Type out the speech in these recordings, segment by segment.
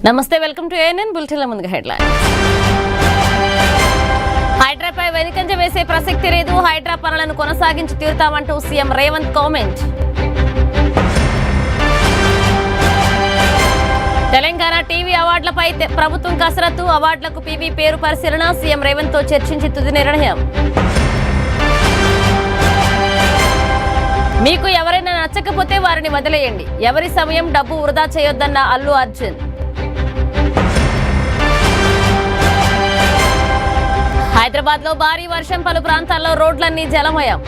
నమస్తే, welcome to ANN బులెటిన్ల ముందుగా headlines. హైడ్రాపై వెనుకంజ వేసే ప్రసక్తి లేదు, హైడ్రా పనులను కొనసాగించి తీరుతామంటూ CM Revanth comment. Telangana TV అవార్డులపై ప్రభుత్వం కసరత్తు, అవార్డులకు పీవీ పేరు పరిశీలన, సీఎం రేవంత్ తో చర్చించి తుది నిర్ణయం. మీకు ఎవరైనా నచ్చకపోతే వారిని వదిలేయండి, ఎవరి సమయం డబ్బు వృధా చేయొద్దన్న అల్లు అర్జున్. హైదరాబాద్ లో భారీ వర్షం, పలు ప్రాంతాల్లో రోడ్లన్నీ జలమయం.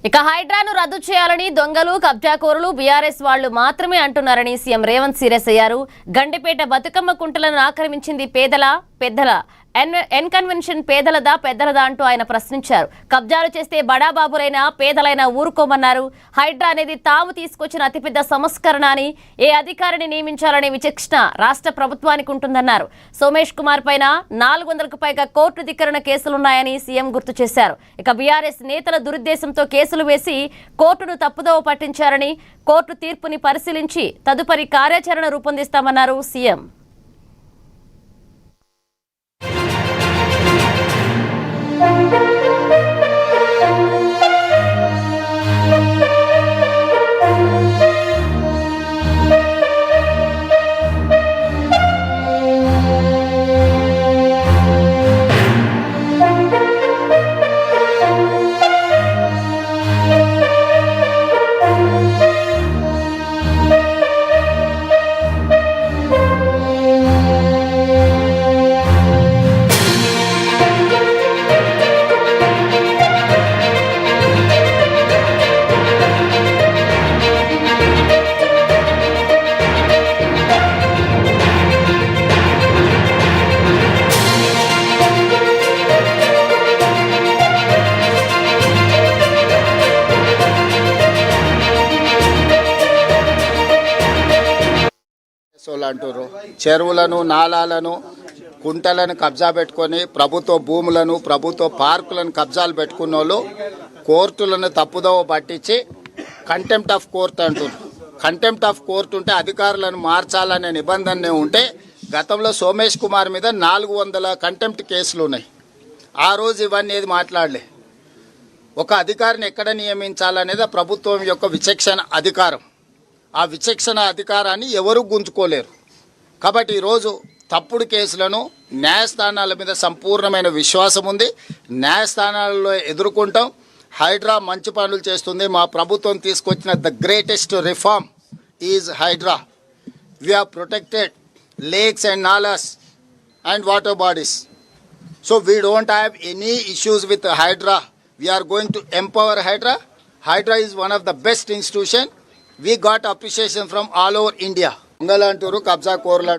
ఇక హైడ్రాను రద్దు చేయాలని దొంగలు, కబ్జాకోరులు, బీఆర్ఎస్ వాళ్లు మాత్రమే అంటున్నారని సీఎం రేవంత్ సీరియస్ అయ్యారు. గండిపేట బతుకమ్మ కుంటలను ఆక్రమించింది పేదల పెద్దల ఎన్కన్వెన్షన్ పేదలదా పెద్దలదా అంటూ ఆయన ప్రశ్నించారు. కబ్జాలు చేస్తే బడాబాబులైనా పేదలైనా ఊరుకోమన్నారు. హైడ్రా అనేది తాము తీసుకొచ్చిన అతిపెద్ద సంస్కరణ అని, ఏ అధికారిని నియమించాలనే విచక్షణ రాష్ట్ర ప్రభుత్వానికి ఉంటుందన్నారు. సోమేష్ కుమార్ పైన 400కు పైగా కోర్టు ధిక్కరణ కేసులున్నాయని సీఎం గుర్తు చేశారు. ఇక బీఆర్ఎస్ నేతల దురుద్దేశంతో కేసులు వేసి కోర్టును తప్పుదోవ పట్టించారని, కోర్టు తీర్పుని పరిశీలించి తదుపరి కార్యాచరణ రూపొందిస్తామన్నారు సీఎం. అంటారు చెరువులను, నాలాలను, కుంటలను కబ్జా పెట్టుకొని ప్రభుత్వ భూములను, ప్రభుత్వ పార్కులను కబ్జాలు పెట్టుకున్న వాళ్ళు కోర్టులను తప్పుదోవ పట్టించి కంటెంప్ట్ ఆఫ్ కోర్టు అంటున్నారు. కంటెంప్ట్ ఆఫ్ కోర్టు ఉంటే అధికారులను మార్చాలనే నిబంధన ఉంటే గతంలో సోమేష్ కుమార్ మీద 400 కంటెంప్ట్ కేసులు ఉన్నాయి. ఆ రోజు ఇవన్నీ ఏది మాట్లాడలే. ఒక అధికారిని ఎక్కడ నియమించాలనేది ప్రభుత్వం యొక్క విచక్షణ అధికారం. ఆ విచక్షణ అధికారాన్ని ఎవరూ గుంజుకోలేరు. కాబట్టి ఈరోజు తప్పుడు కేసులను న్యాయస్థానాల మీద సంపూర్ణమైన విశ్వాసం ఉంది. న్యాయస్థానాలలో ఎదుర్కొంటాం. హైడ్రా మంచి పనులు చేస్తుంది. మా ప్రభుత్వం తీసుకొచ్చిన the greatest reform is Hydraa. We have protected lakes and nalas and water bodies. So we don't have any issues with Hydraa. We are going to empower Hydraa. Hydraa is one of the best institution. We got appreciation from all over India. Ungalanturu kabza korla.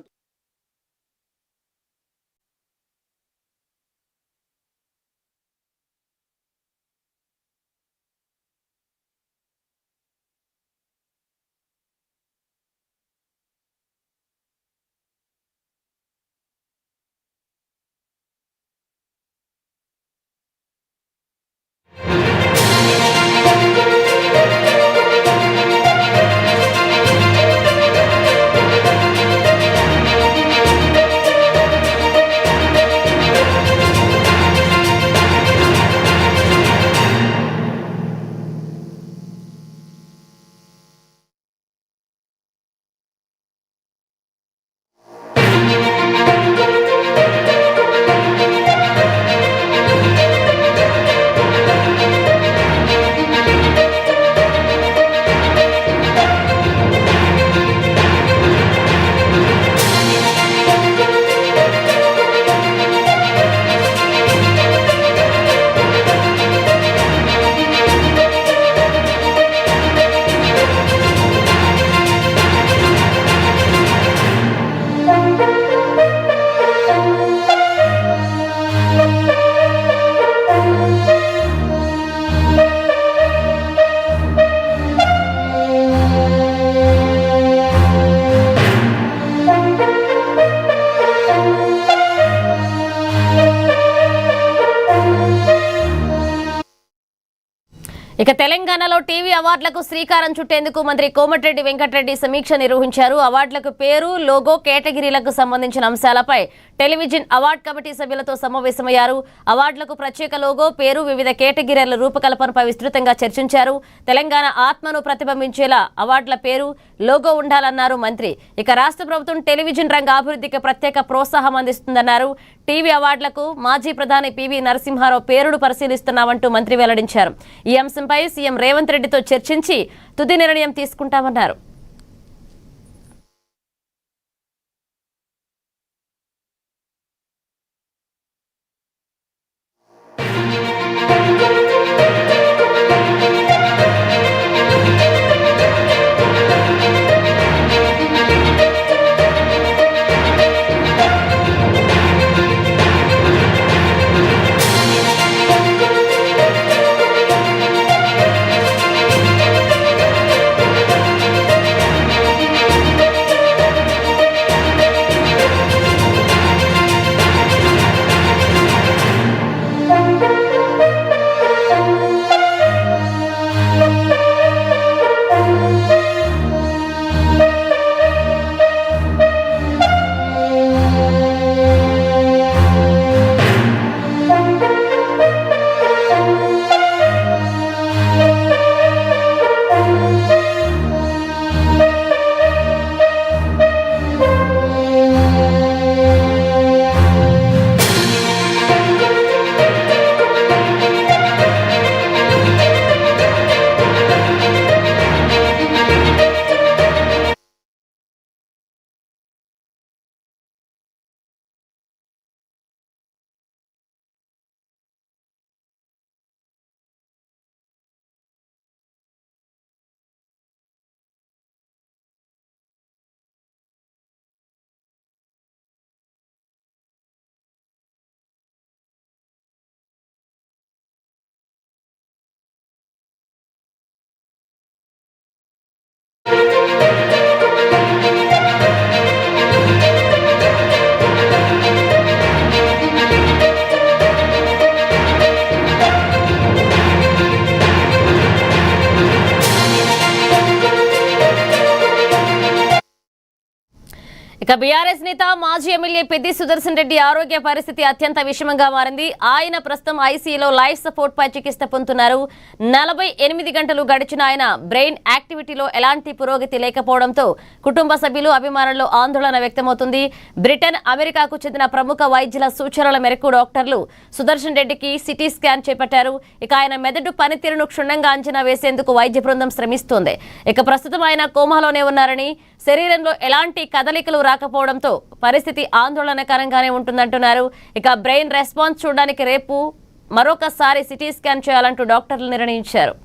ఇక తెలంగాణలో TV అవార్డులకు శ్రీకారం చుట్టేందుకు మంత్రి కోమటిరెడ్డి వెంకటరెడ్డి సమీక్ష నిర్వహించారు. అవార్డులకు పేరు, logo, కేటగిరీలకు సంబంధించిన అంశాలపై television award committee సభ్యులతో సమావేశమయ్యారు. అవార్డులకు ప్రత్యేక లోగో, పేరు, వివిధ కేటగిరీల రూపకల్పనపై విస్తృతంగా చర్చించారు. తెలంగాణ ఆత్మను ప్రతిబింబించేలా అవార్డుల పేరు, లోగో ఉండాలన్నారు మంత్రి. ఇక రాష్ట్ర ప్రభుత్వం టెలివిజన్ రంగ అభివృద్ధికి ప్రత్యేక ప్రోత్సాహం అందిస్తుందన్నారు. టీవీ అవార్డులకు మాజీ ప్రధాని పివి నరసింహారావు పేరును పరిశీలిస్తున్నామంటూ మంత్రి వెల్లడించారు. ఈ అంశంపై సీఎం రేవంత్ రెడ్డితో చర్చించి తుది నిర్ణయం తీసుకుంటామన్నారు. ఇక బీఆర్ఎస్ నేత మాజీ ఎమ్మెల్యే పెద్ది సుదర్శన్ రెడ్డి ఆరోగ్య పరిస్థితి అత్యంత విషమంగా మారింది. ఆయన ప్రస్తుతం ఐసీయూలో లైఫ్ సపోర్ట్ పై చికిత్స పొందుతున్నారు. 48 గంటలు గడిచిన ఆయన బ్రెయిన్ యాక్టివిటీలో ఎలాంటి పురోగతి లేకపోవడంతో కుటుంబ సభ్యులు, అభిమానుల్లో ఆందోళన వ్యక్తమవుతుంది. బ్రిటన్, అమెరికాకు చెందిన ప్రముఖ వైద్యుల సూచనల మేరకు డాక్టర్లు సుదర్శన్ రెడ్డికి సిటీ స్కాన్ చేపట్టారు. ఇక ఆయన మెదడు పనితీరును క్షుణ్ణంగా అంచనా వేసేందుకు వైద్య బృందం శ్రమిస్తోంది. ఇక ప్రస్తుతం ఆయన కోమాలోనే ఉన్నారని, శరీరంలో ఎలాంటి కదలికలు రాకపోవడంతో పరిస్థితి ఆందోళనకరంగానే ఉంటుందంటున్నారు. ఇక బ్రెయిన్ రెస్పాన్స్ చూడడానికి రేపు మరొకసారి సిటీ స్కాన్ చేయాలంటూ డాక్టర్లు నిర్ణయించారు.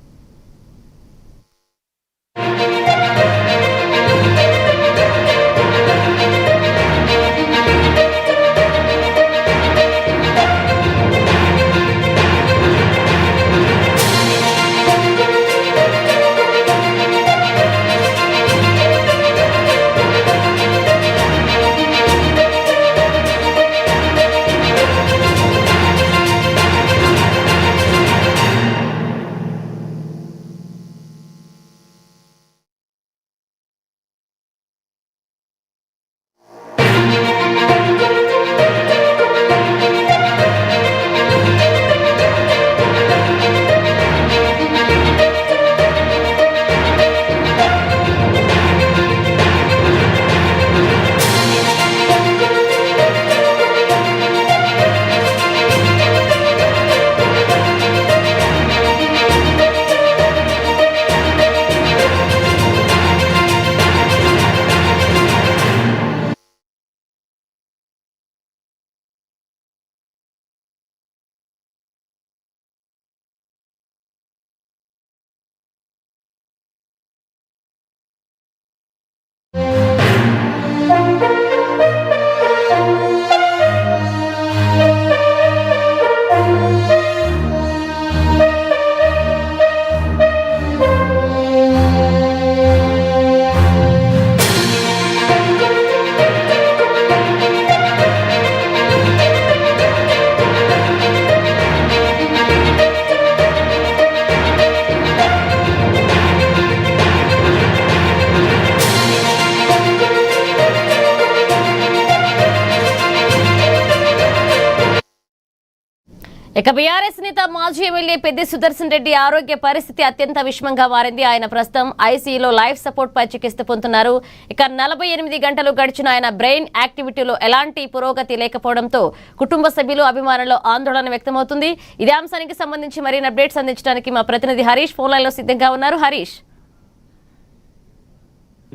ఇక బీఆర్ఎస్ నేత మాజీ ఎమ్మెల్యే పెద్ది సుదర్శన్ రెడ్డి ఆరోగ్య పరిస్థితి అత్యంత విషమంగా మారింది. ఆయన ప్రస్తుతం ఐసీయూలో లైఫ్ సపోర్ట్ పై చికిత్స పొందుతున్నారు. ఇక 48 గంటలు గడిచిన ఆయన బ్రెయిన్ యాక్టివిటీలో ఎలాంటి పురోగతి లేకపోవడంతో కుటుంబ సభ్యులు అభిమానుల్లో ఆందోళన వ్యక్తమవుతుంది. ఇదే అంశానికి సంబంధించి మరిన్ని అప్డేట్స్ అందించడానికి మా ప్రతినిధి హరీష్ ఫోన్ లైన్ లో సిద్ధంగా ఉన్నారు. హరీష్,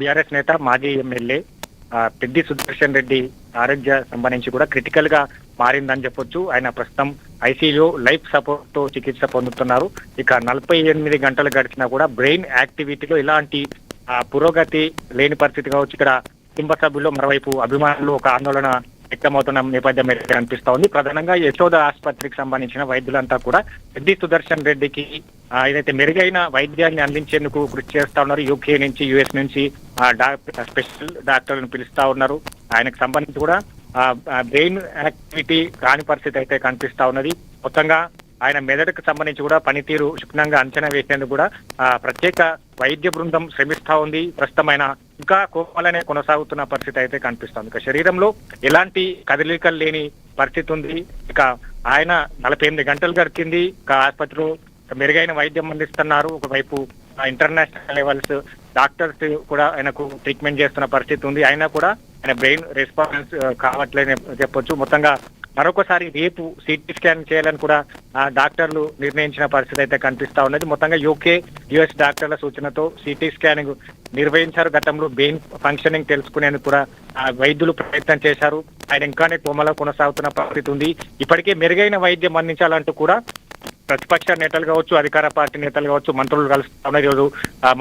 బీఆర్ఎస్ నేత మాజీ ఎమ్మెల్యే పెద్ది సుదర్శన్ రెడ్డి ఆరోగ్య సంబంధించి కూడా క్రిటికల్ గా మారిందని చెప్పొచ్చు. ఆయన ప్రస్తుతం ఐసీయూలో లైఫ్ సపోర్ట్ తో చికిత్స పొందుతున్నారు. ఇక 48 గంటలు గడిచినా కూడా బ్రెయిన్ యాక్టివిటీలో ఎలాంటి పురోగతి లేని పరిస్థితి కావచ్చు. ఇక్కడ కుటుంబ సభ్యులు మరోవైపు అభిమానులు ఒక ఆందోళన వ్యక్తమవుతున్న నేపథ్యం అయితే కనిపిస్తా ఉంది. ప్రధానంగా యశోద ఆసుపత్రికి సంబంధించిన వైద్యులంతా కూడా పెద్ది సుదర్శన్ రెడ్డికి ఏదైతే మెరుగైన వైద్యాన్ని అందించేందుకు కృషి చేస్తా ఉన్నారు. యూకే నుంచి యుఎస్ నుంచి స్పెషల్ డాక్టర్లను పిలుస్తా ఉన్నారు. ఆయనకు సంబంధించి కూడా బ్రెయిన్ యాక్టివిటీ కాని పరిస్థితి అయితే కనిపిస్తా ఉన్నది. మొత్తంగా ఆయన మెదడుకు సంబంధించి కూడా పనితీరు క్షుణ్ణంగా అంచనా వేసేందుకు కూడా ప్రత్యేక వైద్య బృందం శ్రమిస్తా ఉంది. ప్రస్తుతం ఆయన ఇంకా కోమాలనే కొనసాగుతున్న పరిస్థితి అయితే కనిపిస్తుంది. ఇక శరీరంలో ఎలాంటి కదలికలు లేని పరిస్థితి ఉంది. ఇక ఆయన 48 గంటలు గడిచింది. ఇక ఆసుపత్రిలో మెరుగైన వైద్యం అందిస్తున్నారు. ఒకవైపు ఇంటర్నేషనల్ లెవెల్స్ డాక్టర్స్ కూడా ఆయనకు ట్రీట్మెంట్ చేస్తున్న పరిస్థితి ఉంది. అయినా కూడా ఆయన బ్రెయిన్ రెస్పాన్స్ కావట్లేని చెప్పొచ్చు. మొత్తంగా మరొకసారి రేపు సిటీ స్కాన్ చేయాలని కూడా డాక్టర్లు నిర్ణయించిన పరిస్థితి అయితే కనిపిస్తా ఉన్నది. మొత్తంగా యూకే యుఎస్ డాక్టర్ల సూచనతో సిటీ స్కానింగ్ నిర్వహించారు. గతంలో బ్రెయిన్ ఫంక్షనింగ్ తెలుసుకునేందుకు కూడా వైద్యులు ప్రయత్నం చేశారు. ఆయన ఇంకానే కోమలో కొనసాగుతున్న పరిస్థితి ఉంది. ఇప్పటికే మెరుగైన వైద్యం అందించాలంటూ కూడా ప్రతిపక్ష నేతలు కావచ్చు, అధికార పార్టీ నేతలు కావచ్చు, మంత్రులు కలుస్తా ఉన్నారు. ఈరోజు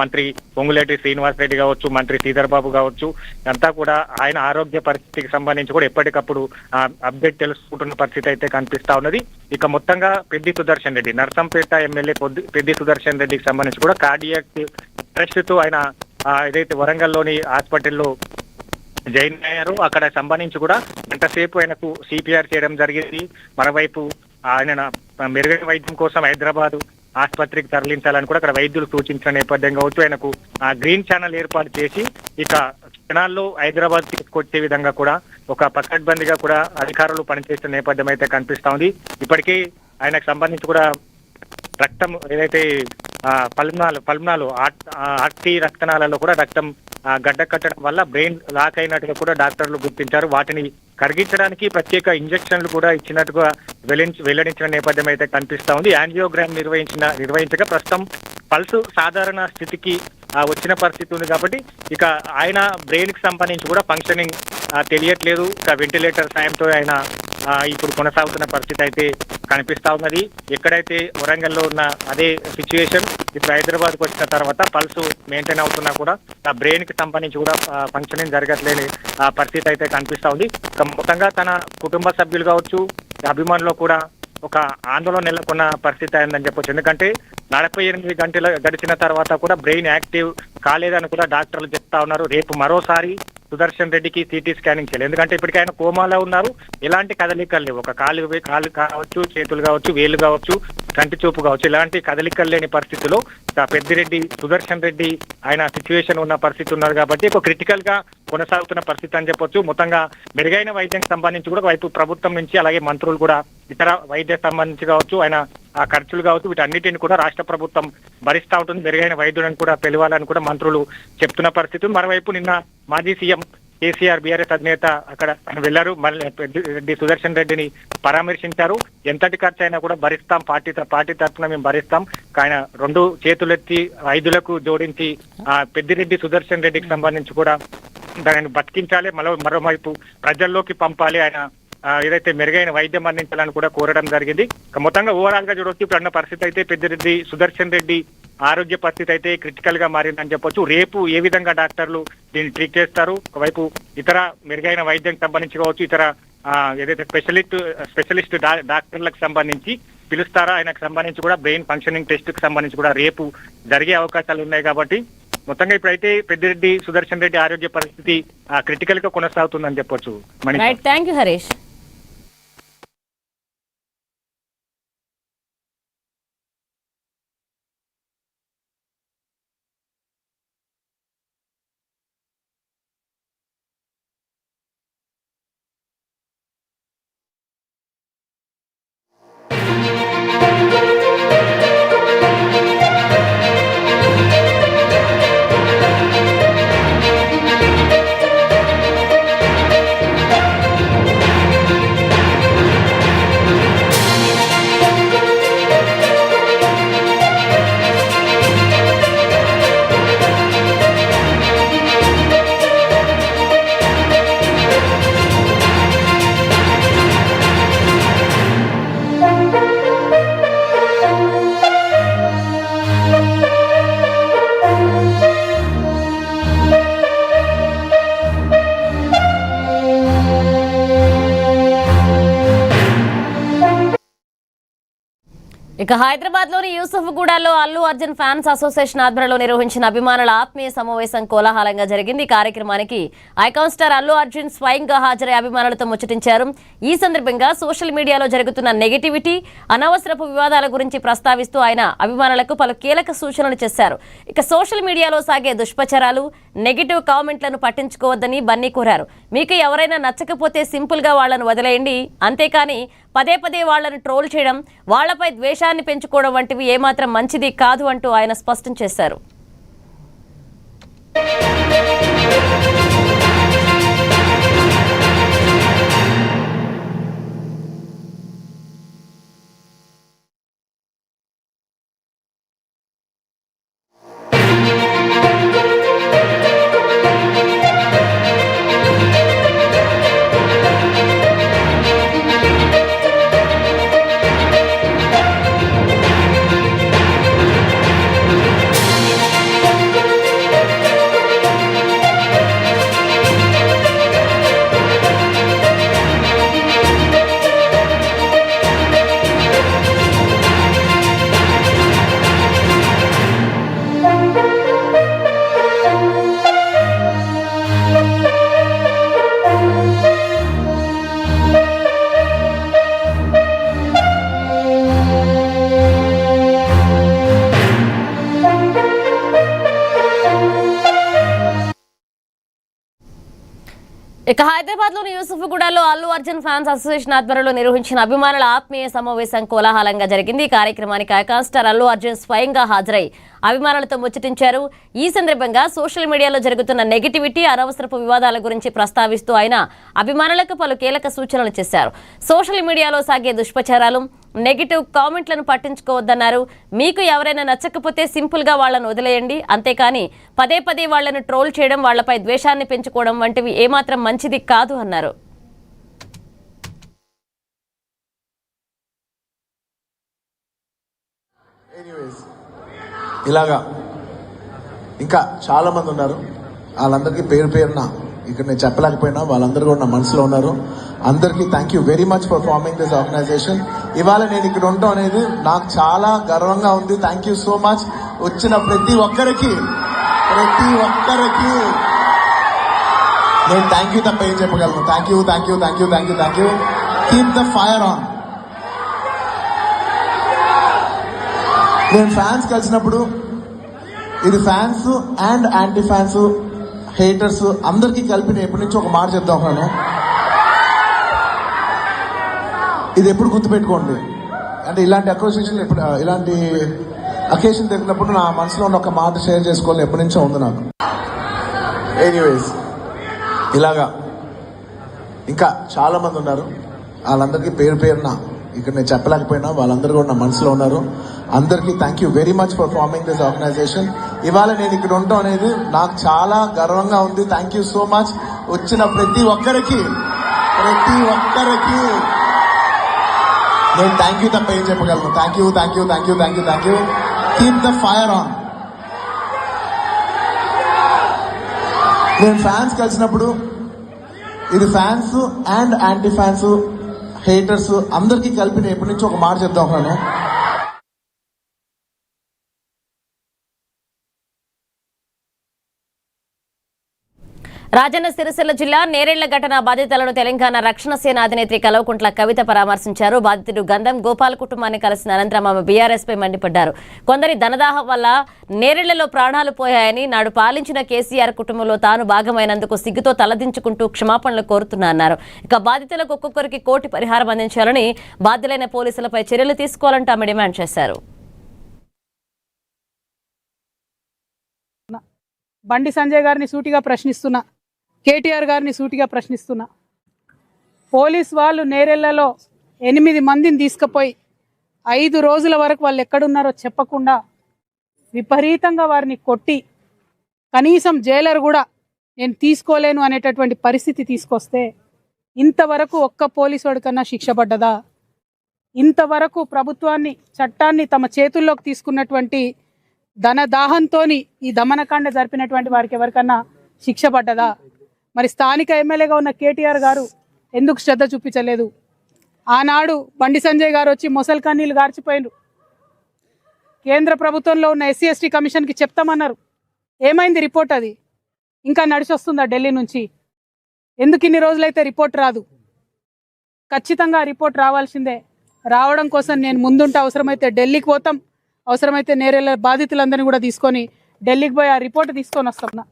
మంత్రి పొంగులేటి శ్రీనివాస్ రెడ్డి కావచ్చు, మంత్రి శ్రీధర్ బాబు కావచ్చు, అంతా కూడా ఆయన ఆరోగ్య పరిస్థితికి సంబంధించి కూడా ఎప్పటికప్పుడు అప్డేట్ తెలుసుకుంటున్న పరిస్థితి అయితే కనిపిస్తా ఉన్నది. ఇక మొత్తంగా పెద్ది సుదర్శన్ రెడ్డి నర్సంపేట ఎమ్మెల్యే పెద్ది సుదర్శన్ రెడ్డికి సంబంధించి కూడా కార్డియాక్ అరెస్ట్ తో ఆయన ఏదైతే వరంగల్లోని హాస్పిటల్లో జాయిన్ అయ్యారు. అక్కడ సంబంధించి కూడా గంటసేపు ఆయనకు సిపిఆర్ చేయడం జరిగింది. మరోవైపు ఆయన మెరుగైన వైద్యం కోసం హైదరాబాద్ ఆసుపత్రికి తరలించాలని కూడా అక్కడ వైద్యులు సూచించిన నేపథ్యం కావచ్చు. ఆయనకు గ్రీన్ ఛానల్ ఏర్పాటు చేసి ఇక క్షణాల్లో హైదరాబాద్ తీసుకొచ్చే విధంగా కూడా ఒక పకడ్బందీగా కూడా అధికారులు పనిచేస్తున్న నేపథ్యం అయితే కనిపిస్తా ఉంది. ఇప్పటికే ఆయనకు సంబంధించి కూడా రక్తం ఏదైతే పల్మనాలు ఆర్టీ రక్తనాళాల్లో కూడా రక్తం గడ్డ కట్టడం వల్ల బ్రెయిన్ లాక్ అయినట్టుగా కూడా డాక్టర్లు గుర్తించారు. వాటిని కరిగించడానికి ప్రత్యేక ఇంజక్షన్లు కూడా ఇచ్చినట్టుగా వెల్లడించిన నేపథ్యం అయితే కనిపిస్తా ఉంది. యాంజియోగ్రామ్ నిర్వహించగా ప్రస్తుతం పల్స్ సాధారణ స్థితికి వచ్చిన పరిస్థితి ఉంది. కాబట్టి ఇక ఆయన బ్రెయిన్ కి సంబంధించి కూడా ఫంక్షనింగ్ తెలియట్లేదు. ఇక వెంటిలేటర్ సాయంతో ఆయన ఇప్పుడు కొనసాగుతున్న పరిస్థితి అయితే కనిపిస్తా ఉన్నది. ఎక్కడైతే వరంగల్లో ఉన్న అదే సిచ్యువేషన్ ఇప్పుడు హైదరాబాద్కి వచ్చిన తర్వాత పల్స్ మెయింటైన్ అవుతున్నా కూడా ఆ బ్రెయిన్ కి సంబంధించి కూడా ఫంక్షనింగ్ జరగట్లేని పరిస్థితి అయితే కనిపిస్తా ఉంది. మొత్తంగా తన కుటుంబ సభ్యులు కావచ్చు, అభిమానులు కూడా ఒక ఆందోళన నెలకొన్న పరిస్థితి అయిందని చెప్పొచ్చు. ఎందుకంటే 48 గంటలు గడిచిన తర్వాత కూడా బ్రెయిన్ యాక్టివ్ కాలేదని కూడా డాక్టర్లు చెప్తా ఉన్నారు. రేపు మరోసారి సుదర్శన్ రెడ్డికి సిటీ స్కానింగ్ చేయాలి. ఎందుకంటే ఇప్పటికీ ఆయన కోమాలో ఉన్నారు. ఎలాంటి కదలికలు లేవు. ఒక కాలు కావచ్చు, చేతులు కావచ్చు, వేలు కావచ్చు, కంటి చూపు కావచ్చు, ఇలాంటి కదలికలు లేని పరిస్థితిలో పెద్దిరెడ్డి సుదర్శన్ రెడ్డి ఆయన సిచ్యువేషన్ ఉన్న పరిస్థితి ఉన్నారు. కాబట్టి ఒక క్రిటికల్ గా కొనసాగుతున్న పరిస్థితి అని చెప్పొచ్చు. మొత్తంగా మెరుగైన వైద్యం సంబంధించి కూడా వైపు ప్రభుత్వం నుంచి అలాగే మంత్రులు కూడా ఇతర వైద్య సంబంధించి కావచ్చు, ఆయన ఆ ఖర్చులు కావచ్చు, వీటన్నిటిని కూడా రాష్ట్ర ప్రభుత్వం భరిస్తా ఉంటుంది. మెరుగైన వైద్యులను కూడా పిలవాలని కూడా మంత్రులు చెప్తున్న పరిస్థితి. మరోవైపు నిన్న మాజీ సీఎం కేసీఆర్ బీఆర్ఎస్ అధినేత అక్కడ వెళ్లారు. మళ్ళీ సుదర్శన్ రెడ్డిని పరామర్శించారు. ఎంతటి ఖర్చు అయినా కూడా భరిస్తాం, పార్టీ తరఫున మేము భరిస్తాం. ఆయన 2 చేతులెత్తి వైద్యులకు జోడించి పెద్దిరెడ్డి సుదర్శన్ రెడ్డికి సంబంధించి కూడా దానిని బతికించాలి, మరోవైపు ప్రజల్లోకి పంపాలి, ఆయన ఏదైతే మెరుగైన వైద్యం అందించాలని కూడా కోరడం జరిగింది. మొత్తంగా ఓవరాల్ గా చూడవచ్చు ఇప్పుడు అన్న పరిస్థితి అయితే పెద్దిరెడ్డి సుదర్శన్ రెడ్డి ఆరోగ్య పరిస్థితి అయితే క్రిటికల్ గా మారిందని చెప్పొచ్చు. రేపు ఏ విధంగా డాక్టర్లు దీన్ని ట్రీట్ చేస్తారు, ఒకవైపు ఇతర మెరుగైన వైద్యం సంబంధించి కావచ్చు, ఇతర ఏదైతే స్పెషలిస్ట్ డాక్టర్లకు సంబంధించి పిలుస్తారా, ఆయనకు సంబంధించి కూడా బ్రెయిన్ ఫంక్షనింగ్ టెస్ట్ కు సంబంధించి కూడా రేపు జరిగే అవకాశాలు ఉన్నాయి. కాబట్టి మొత్తంగా ఇప్పుడైతే పెద్దిరెడ్డి సుదర్శన్ రెడ్డి ఆరోగ్య పరిస్థితి క్రిటికల్ గా కొనసాగుతుందని చెప్పొచ్చు. Thank you Harish. ఇక హైదరాబాద్ లోని యూసుఫ్గూడలో అల్లు అర్జున్ ఫ్యాన్స్ అసోసియేషన్ ఆధ్వర్యంలో నిర్వహించిన అభిమానుల ఆత్మీయ సమావేశం కోలాహలంగా జరిగింది. ఈ కార్యక్రమానికి ఐకాన్ స్టార్ అల్లు అర్జున్ స్వయంగా హాజరై అభిమానులతో ముచ్చటించారు. ఈ సందర్భంగా సోషల్ మీడియాలో జరుగుతున్న నెగటివిటీ, అనవసరపు వివాదాల గురించి ప్రస్తావిస్తూ ఆయన అభిమానులకు పలు కీలక సూచనలు చేశారు. ఇక సోషల్ మీడియాలో సాగే దుష్ప్రచారాలు, నెగిటివ్ కామెంట్లను పట్టించుకోవద్దని బన్నీ కోరారు. మీకు ఎవరైనా నచ్చకపోతే సింపుల్ గా వాళ్లను వదిలేయండి, అంతేకాని పదే పదే వాళ్లను ట్రోల్ చేయడం, వాళ్లపై ద్వేషాన్ని పెంచుకోవడం వంటివి ఏమాత్రం మంచిది కాదు అంటూ ఆయన స్పష్టం చేశారు. ఇక హైదరాబాద్ లోని యూసుఫ్గూడలో అల్లు అర్జున్ ఫ్యాన్స్ అసోసియేషన్ ఆధ్వర్యంలో నిర్వహించిన అభిమానుల ఆత్మీయ సమావేశం కోలాహలంగా జరిగింది. ఈ కార్యక్రమానికి ఐకాన్ స్టార్ అల్లు అర్జున్ స్వయంగా హాజరై అభిమానులతో ముచ్చటించారు. ఈ సందర్భంగా సోషల్ మీడియాలో జరుగుతున్న నెగటివిటీ, అనవసరపు వివాదాల గురించి ప్రస్తావిస్తూ ఆయన అభిమానులకు పలు కీలక సూచనలు చేశారు. సోషల్ మీడియాలో సాగే దుష్ప్రచారాలు, నెగిటివ్ కామెంట్లను పట్టించుకోవద్దన్నారు. మీకు ఎవరైనా నచ్చకపోతే సింపుల్ గా వాళ్లను వదిలేయండి, అంతేకాని పదే పదే వాళ్లను ట్రోల్ చేయడం, వాళ్లపై ద్వేషాన్ని పెంచుకోవడం వంటివి ఏమాత్రం మంచిది కాదు అన్నారు. ఇలాగా ఇంకా చాలా మంది ఉన్నారు. వాళ్ళందరికీ పేరు పేరున ఇక్కడ నేను చెప్పలేకపోయినా వాళ్ళందరూ కూడా నా మనసులో ఉన్నారు. అందరికీ thank you very much for forming this organisation. ఇవాళ నేను ఇక్కడ ఉండటం అనేది నాకు చాలా గర్వంగా ఉంది. Thank you so much. వచ్చిన ప్రతి ఒక్కరికి నేను థ్యాంక్ యూ తప్ప ఏం చెప్పగలను. Thank you thank you thank you thank you thank you. Keep the fire on. నేను ఫ్యాన్స్ కలిసినప్పుడు ఇది fans and anti fans, haters అందరికీ కలిపి నేను ఎప్పటి నుంచి ఒక మాట చెప్తా ఉన్నాను. ఇది ఎప్పుడు గుర్తుపెట్టుకోండి. అంటే ఇలాంటి అసోసియేషన్ ఎప్పుడు ఇలాంటి అకేషన్ జరిగినప్పుడు నా మనసులో ఉన్న ఒక మాట షేర్ చేసుకోవాలని ఎప్పటి నుంచో ఉంది నాకు. ఎనీవేస్ ఇలాగా ఇంకా చాలా మంది ఉన్నారు. వాళ్ళందరికీ పేరు పేరున ఇక్కడ నేను చెప్పలేకపోయినా వాళ్ళందరూ కూడా నా మనసులో ఉన్నారు. అందరికీ thank you very much for forming this organisation. ఇవాళ నేను ఇక్కడ ఉండటం అనేది నాకు చాలా గర్వంగా ఉంది. Thank you so much. వచ్చిన ప్రతి ఒక్కరికి నేను థ్యాంక్ యూ తప్ప ఏం చెప్పగలను. Thank you thank you thank you thank you thank you. Keep the fire on. నేను ఫ్యాన్స్ కలిసినప్పుడు ఇది fans and anti fans, haters అందరికీ కలిపి నేను ఎప్పటి నుంచి ఒక మాట చెప్తా ఉన్నాను. రాజన్న సిరిసిల్ల జిల్లా నేరేళ్ల ఘటన బాధితులను తెలంగాణ రక్షణ సేన అధినేత్రి కల్వకుంట్ల కవిత పరామర్శించారు. బాధితుడు గంధం గోపాల్ కుటుంబాన్ని కలిసిన అనంతరం ఆమె బీఆర్ఎస్ పై మండిపడ్డారు. కొందరి ధనదాహం వల్ల నేరేళ్లలో ప్రాణాలు పోయాయని, నాడు పాలించిన కేసీఆర్ కుటుంబంలో తాను భాగమైనందుకు సిగ్గుతో తలదించుకుంటూ క్షమాపణలు కోరుతున్నా అన్నారు. ఇక బాధితులకు ఒక్కొక్కరికి 1 కోటి పరిహారం అందించాలని, బాధ్యులైన పోలీసులపై చర్యలు తీసుకోవాలంటూ ఆమె డిమాండ్ చేశారు. బండి సంజయ్ గారిని సూటిగా ప్రశ్నిస్తున్నా, కేటీఆర్ గారిని సూటిగా ప్రశ్నిస్తున్నా. పోలీస్ వాళ్ళు నేరెళ్లలో 8 మందిని తీసుకుపోయి 5 రోజుల వరకు వాళ్ళు ఎక్కడున్నారో చెప్పకుండా విపరీతంగా వారిని కొట్టి కనీసం జైలర్ కూడా నేను తీసుకోలేను అనేటటువంటి పరిస్థితి తీసుకొస్తే ఇంతవరకు ఒక్క పోలీసోడి కన్నా శిక్ష పడ్డదా? ఇంతవరకు ప్రభుత్వాన్ని, చట్టాన్ని తమ చేతుల్లోకి తీసుకున్నటువంటి ధనదాహంతో ఈ దమనకాండ జరిపినటువంటి వారికి ఎవరికన్నా శిక్ష పడ్డదా? మరి స్థానిక ఎమ్మెల్యేగా ఉన్న కేటీఆర్ గారు ఎందుకు శ్రద్ధ చూపించలేదు? ఆనాడు బండి సంజయ్ గారు వచ్చి మొసలు కన్నీళ్ళు గార్చిపోయినరు. కేంద్ర ప్రభుత్వంలో ఉన్న ఎస్సీ ఎస్టీ కమిషన్కి చెప్తామన్నారు. ఏమైంది రిపోర్ట్? అది ఇంకా నడిచి వస్తుందా ఢిల్లీ నుంచి? ఎందుకు ఇన్ని రోజులైతే రిపోర్ట్ రాదు? ఖచ్చితంగా రిపోర్ట్ రావాల్సిందే. రావడం కోసం నేను ముందుంటే అవసరమైతే ఢిల్లీకి పోతాం, అవసరమైతే నేరేళ్ళ బాధితులందరినీ కూడా తీసుకొని ఢిల్లీకి పోయి ఆ రిపోర్ట్ తీసుకొని వస్తాం.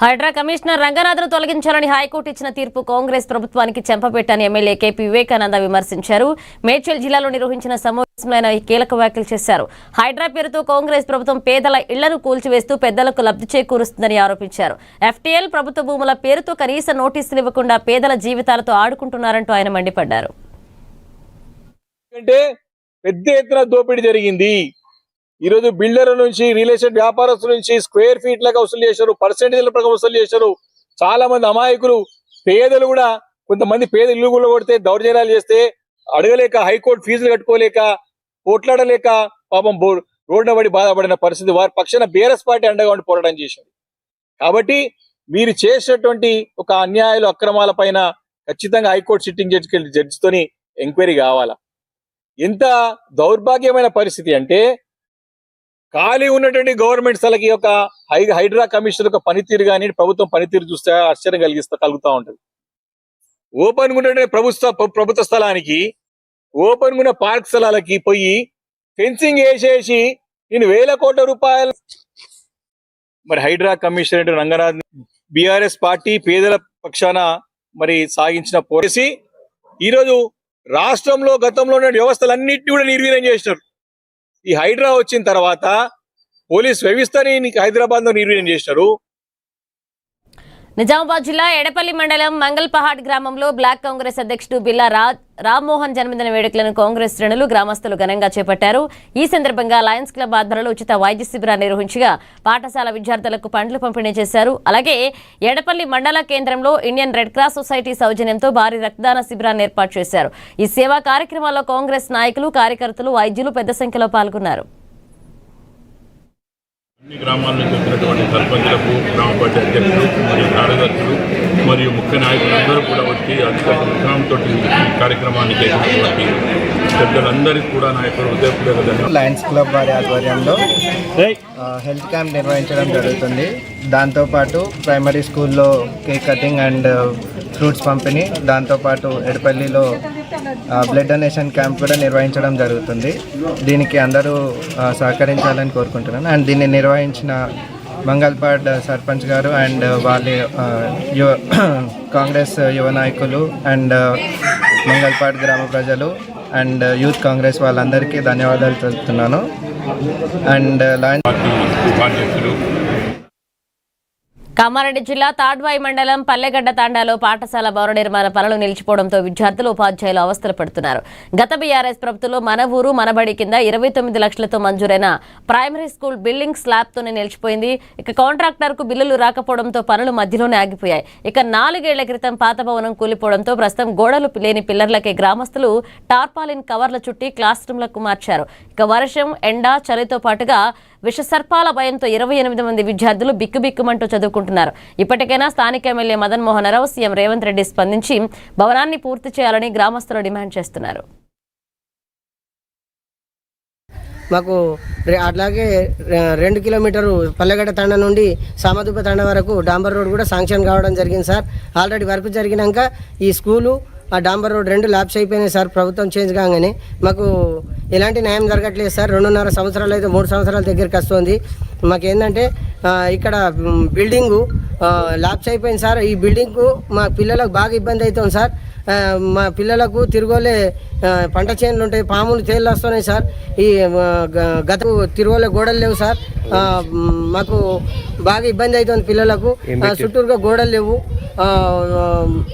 హైడ్రా కమిషనర్ రంగనాథ్ను తొలగించాలని హైకోర్టు ఇచ్చిన తీర్పు కాంగ్రెస్ ప్రభుత్వానికి చెంపపెట్టని ఎమ్మెల్యే కేపీ వివేకానంద విమర్శించారు. మేడ్చల్ జిల్లాలో నిర్వహించిన సమావేశంలో ఆయన కీలక వ్యాఖ్యలు చేశారు. హైడ్రా పేరుతో కాంగ్రెస్ ప్రభుత్వం పేదల ఇళ్లను కూల్చివేస్తూ పెద్దలకు లబ్ధి చేకూరుస్తుందని ఆరోపించారు. ఎఫ్టీఎల్ ప్రభుత్వ భూముల పేరుతో కనీస నోటీసులు ఇవ్వకుండా పేదల జీవితాలతో ఆడుకుంటున్నారంటూ ఆయన మండిపడ్డారు. పెద్ద ఎత్తున దోపిడీ జరిగింది. ఈరోజు బిల్డర్ నుంచి రియల్ ఎస్టేట్ వ్యాపారస్తుల నుంచి స్క్వేర్ ఫీట్ లాగా వసూలు చేశారు, పర్సెంటేజ్ల ప్రకారం వసూలు చేశారు. చాలా మంది అమాయకులు పేదలు కూడా, కొంతమంది పేద ఇల్లు కూడా కొడితే దౌర్జన్యాలు చేస్తే అడగలేక, హైకోర్టు ఫీజులు కట్టుకోలేక, పోట్లాడలేక పాపం రోడ్డు పడి బాధపడిన పరిస్థితి. వారి పక్షాన బీఆర్ఎస్ పార్టీ అండగా ఉండి పోరాటం చేసింది. కాబట్టి మీరు చేసినటువంటి ఒక అన్యాయాలు అక్రమాల పైన ఖచ్చితంగా హైకోర్టు సిట్టింగ్ జడ్జితోని ఎంక్వైరీ కావాలా. ఎంత దౌర్భాగ్యమైన పరిస్థితి అంటే, ఖాళీ ఉన్నటువంటి గవర్నమెంట్ స్థలకి ఒక హైడ్రా కమిషన్ ఒక పనితీరు కానీ ప్రభుత్వం పనితీరు చూస్తే ఆశ్చర్యం కలుగుతూ ఉంటుంది. ఓపెన్ ఉన్నటువంటి ప్రభుత్వ స్థలానికి, ఓపెన్ ఉన్న పార్క్ స్థలాలకి పోయి ఫెన్సింగ్ వేసేసి నేను వేల కోట్ల రూపాయలు. మరి Hydraa commissioner Ranganath BRS party పేదల పక్షాన మరి సాగించిన పోరాసి ఈరోజు రాష్ట్రంలో గతంలో ఉన్న వ్యవస్థలన్నింటినీ కూడా నిర్వీర్యం చేసినారు. ఈ హైడ్రా వచ్చిన తర్వాత పోలీస్ వ్యవస్థని హైదరాబాద్ లో నిర్వీర్యం చేసినారు. నిజామాబాద్ జిల్లా ఎడపల్లి మండలం మంగల్పహాడ్ గ్రామంలో బ్లాక్ కాంగ్రెస్ అధ్యక్షుడు బిల్లా రామ్మోహన్ జన్మదిన వేడుకలను కాంగ్రెస్ శ్రేణులు గ్రామస్తులు ఘనంగా చేపట్టారు. ఈ సందర్భంగా లయన్స్ క్లబ్ ఆధ్వర్యంలో ఉచిత వైద్య శిబిరాన్ని నిర్వహించగా పాఠశాల విద్యార్థులకు పండ్లు పంపిణీ చేశారు. అలాగే ఎడపల్లి మండల కేంద్రంలో ఇండియన్ రెడ్ క్రాస్ సొసైటీ సౌజన్యంతో భారీ రక్తదాన శిబిరాన్ని ఏర్పాటు చేశారు. ఈ సేవా కార్యక్రమాల్లో కాంగ్రెస్ నాయకులు, కార్యకర్తలు, వైద్యులు పెద్ద సంఖ్యలో పాల్గొన్నారు. అన్ని గ్రామాల నుంచి వచ్చినటువంటి సర్పంచులకు, గ్రామ పంచాయతీ అధ్యక్షులు మరియు కార్యదర్శులు మరియు ముఖ్య నాయకులందరూ కూడా వచ్చి అధిక ఉత్సాహంతో ఈ కార్యక్రమాన్ని చేసినటువంటి పెద్దలందరికీ కూడా నా యొక్క హృదయపూర్వక లయన్స్ క్లబ్ వారి ఆధ్వర్యంలో హెల్త్ క్యాంప్ నిర్వహించడం జరుగుతుంది. దాంతోపాటు ప్రైమరీ స్కూల్లో కేక్ కటింగ్ అండ్ ఫ్రూట్స్ పంపిణీ, దాంతోపాటు ఎడపల్లిలో బ్లడ్ డొనేషన్ క్యాంప్ కూడా నిర్వహించడం జరుగుతుంది. దీనికి అందరూ సహకరించాలని కోరుకుంటున్నాను. అండ్ దీన్ని నిర్వహించిన మంగల్పాడ్ సర్పంచ్ గారు అండ్ వాళ్ళ కాంగ్రెస్ యువ నాయకులు అండ్ మంగల్పాడ్ గ్రామ ప్రజలు అండ్ యూత్ కాంగ్రెస్ వాళ్ళందరికీ ధన్యవాదాలు తెలుపుతున్నాను. అండ్ ఉపాధ్యక్షులు కామారెడ్డి జిల్లా తాడ్వాయి మండలం పల్లెగడ్డ తాండాలో పాఠశాల భవన నిర్మాణ పనులు నిలిచిపోవడంతో విద్యార్థులు, ఉపాధ్యాయులు అవస్థలు పడుతున్నారు. గత బీఆర్ఎస్ ప్రభుత్వంలో మన ఊరు మనబడి కింద 29 లక్షలతో మంజూరైన ప్రైమరీ స్కూల్ బిల్డింగ్ స్లాబ్తోనే నిలిచిపోయింది. ఇక కాంట్రాక్టర్ కు బిల్లులు రాకపోవడంతో పనులు మధ్యలోనే ఆగిపోయాయి. ఇక 4 ఏళ్ల క్రితం పాత భవనం కూలిపోవడంతో ప్రస్తుతం గోడలు లేని పిల్లర్లకే గ్రామస్తులు టార్పాలిన్ కవర్ల చుట్టి క్లాస్ రూమ్లకు మార్చారు. ఇక వర్షం, ఎండ, చలితో పాటుగా విషసర్పాల భయంతో 28 మంది విద్యార్థులు బిక్కుబిక్కుమంటూ చదువుకుంటున్నారు. ఇప్పటికైనా స్థానిక ఎమ్మెల్యే మదన్ మోహన్ రావు, సీఎం రేవంత్ రెడ్డి స్పందించి భవనాన్ని పూర్తి చేయాలని గ్రామస్తులు డిమాండ్ చేస్తున్నారు. మాకు అట్లాగే 2 కిలోమీటరు పల్లెగడ్డ తండ నుండి సామదుబ్బ తండ వరకు డాంబర్ రోడ్ కూడా శాంక్షన్ కావడం జరిగింది సార్. ఆల్రెడీ వర్క్ జరిగినాక ఈ స్కూలు, ఆ డాంబర్ రోడ్ 2 ల్యాబ్స్ అయిపోయినాయి సార్. ప్రభుత్వం చేంజ్ కాగానే మాకు ఎలాంటి న్యాయం జరగట్లేదు సార్. 2.5 సంవత్సరాలు అయితే 3 సంవత్సరాల దగ్గరికి వస్తుంది. మాకేంటంటే ఇక్కడ బిల్డింగు ల్యాబ్స్ అయిపోయింది సార్. ఈ బిల్డింగ్కు మా పిల్లలకు బాగా ఇబ్బంది అవుతుంది సార్. మా పిల్లలకు తిరుగోలే పంట చేనులు ఉంటాయి, పాములు, తేళ్ళు వస్తున్నాయి సార్. ఈ గత తిరుగోలే గోడలు లేవు సార్. మాకు బాగా ఇబ్బంది అవుతుంది పిల్లలకు. చుట్టూరుగా గోడలు లేవు,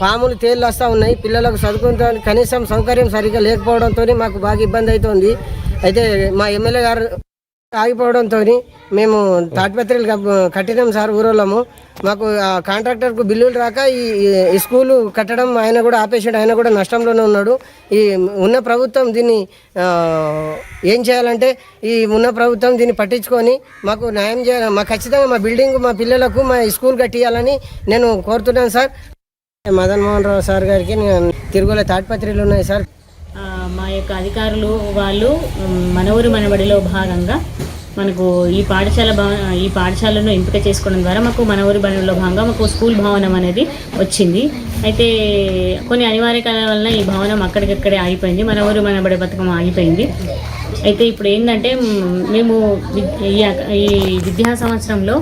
పాములు, తేళ్ళు వస్తూ ఉన్నాయి. పిల్లలకు చదువుకుంటా కనీసం సౌకర్యం సరిగ్గా లేకపోవడంతో మాకు బాగా ఇబ్బంది అవుతుంది. అయితే మా ఎమ్మెల్యే గారు ఆగిపోవడంతో మేము తాటిపత్రులు కట్టినాం సార్ ఊరోళ్ళము. మాకు కాంట్రాక్టర్కు బిల్లులు రాక ఈ స్కూలు కట్టడం ఆయన కూడా ఆపేసాడు. ఆయన కూడా నష్టంలోనే ఉన్నాడు. ఈ ఉన్న ప్రభుత్వం దీన్ని ఏం చేయాలంటే, ఈ ఉన్న ప్రభుత్వం దీన్ని పట్టించుకొని మాకు న్యాయం చేయాలి. మాకు ఖచ్చితంగా మా బిల్డింగ్, మా పిల్లలకు మా స్కూల్ కట్టియాలని నేను కోరుతున్నాను సార్. మదన్ మోహన్ రావు సార్ గారికి తిరుగులే తాటిపత్రిలు ఉన్నాయి సార్. మా యొక్క అధికారులు వాళ్ళు మన ఊరు మనబడిలో భాగంగా మనకు ఈ పాఠశాలను ఎంపిక చేసుకోవడం ద్వారా మాకు మన ఊరి బడిలో భాగంగా మాకు స్కూల్ భవనం అనేది వచ్చింది. అయితే కొన్ని అనివార్య కారణాల వలన ఈ భవనం అక్కడికక్కడే ఆగిపోయింది, మన ఊరు మనబడి బతుకమ్మ ఆగిపోయింది. అయితే ఇప్పుడు ఏంటంటే మేము ఈ విద్యా సంవత్సరంలో